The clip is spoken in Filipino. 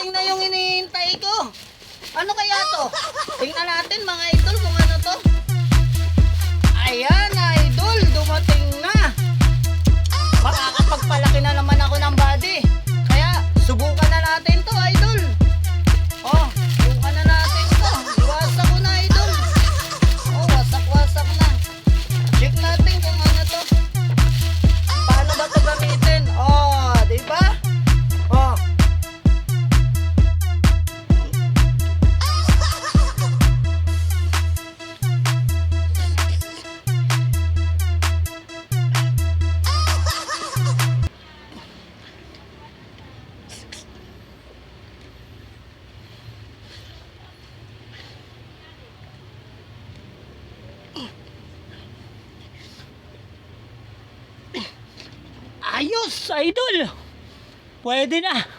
dumating na yung hinihintay ko. Ano kaya to? Tingnan natin mga idol kung ano to. Ayan idol, dumating na. Makakapagpalaki na naman ako ng body. Kaya subukan na natin to idol. Oh, subukan na natin to. Iwasak ko na idol. Oh, wasak-wasak na. Check natin kung ano to. Paano ba to gamitin? Oh, di ba? Oh. Ayos, idol. Pwede na.